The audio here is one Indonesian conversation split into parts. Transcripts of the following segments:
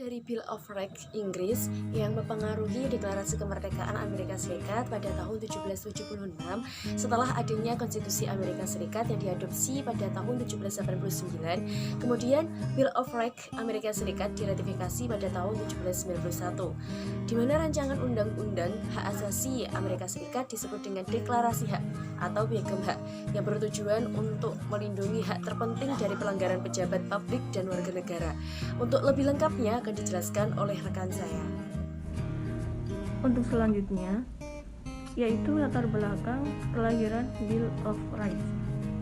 dari Bill of Rights Inggris yang mempengaruhi deklarasi kemerdekaan Amerika Serikat pada tahun 1776 setelah adanya konstitusi Amerika Serikat yang diadopsi pada tahun 1789. Kemudian Bill of Rights Amerika Serikat diratifikasi pada tahun 1791, di mana rancangan undang-undang hak asasi Amerika Serikat disebut dengan Deklarasi Hak atau Piagam Hak yang bertujuan untuk melindungi hak terpenting dari pelanggaran pejabat publik dan warga negara. Untuk lebih lengkapnya akan dijelaskan oleh rekan saya. Untuk selanjutnya, yaitu latar belakang kelahiran Bill of Rights.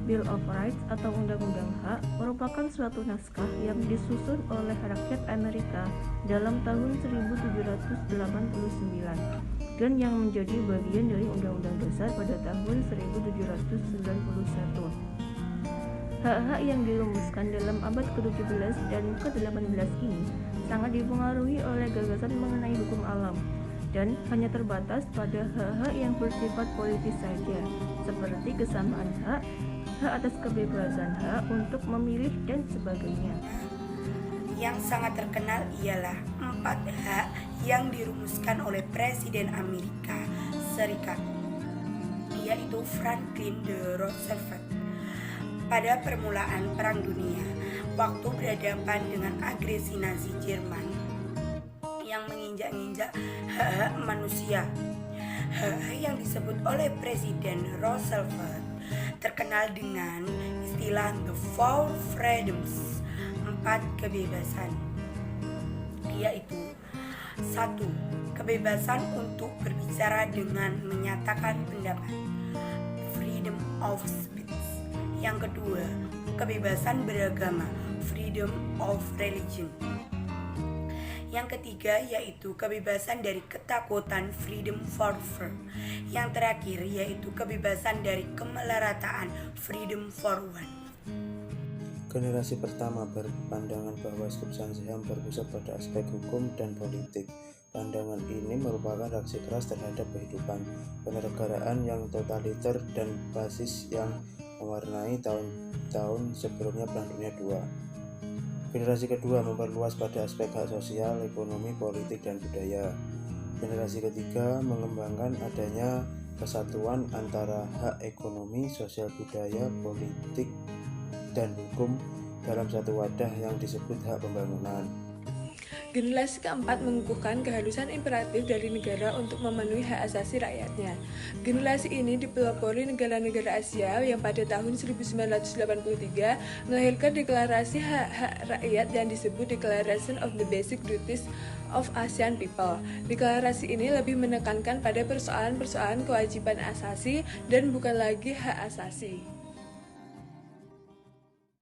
Bill of Rights atau Undang-Undang Hak merupakan suatu naskah yang disusun oleh rakyat Amerika dalam tahun 1789 dan yang menjadi bagian dari Undang-Undang Dasar pada tahun 1791. Hak-hak yang dirumuskan dalam abad ke-17 dan ke-18 ini sangat dipengaruhi oleh gagasan mengenai hukum alam dan hanya terbatas pada hak-hak yang bersifat politis saja, seperti kesamaan hak, hak atas kebebasan hak untuk memilih dan sebagainya. Yang sangat terkenal ialah 4 hak yang dirumuskan oleh Presiden Amerika Serikat, yaitu Franklin D. Roosevelt. Pada permulaan Perang Dunia, waktu berhadapan dengan agresi Nazi Jerman yang menginjak-injak hak-hak manusia, hak yang disebut oleh Presiden Roosevelt terkenal dengan istilah The Four Freedoms, 4 kebebasan, yaitu 1. Kebebasan untuk berbicara dengan menyatakan pendapat, freedom of speech. Yang kedua, kebebasan beragama, freedom of religion. Yang ketiga yaitu kebebasan dari ketakutan, freedom for fear. Yang terakhir yaitu kebebasan dari kemelarataan, freedom for one. Generasi pertama berpandangan bahwa substansi HAM berpusat pada aspek hukum dan politik. Pandangan ini merupakan reaksi keras terhadap kehidupan penyelenggaraan yang totaliter dan basis yang mewarnai tahun-tahun sebelumnya Perang Dunia II. Generasi kedua memperluas pada aspek hak sosial, ekonomi, politik, dan budaya. Generasi ketiga mengembangkan adanya kesatuan antara hak ekonomi, sosial, budaya, politik, dan hukum dalam satu wadah yang disebut hak pembangunan. Generasi keempat mengukuhkan keharusan imperatif dari negara untuk memenuhi hak asasi rakyatnya. Generasi ini dipelopori negara-negara Asia yang pada tahun 1983 melahirkan deklarasi hak-hak rakyat yang disebut Declaration of the Basic Duties of Asian People. Deklarasi ini lebih menekankan pada persoalan-persoalan kewajiban asasi dan bukan lagi hak asasi.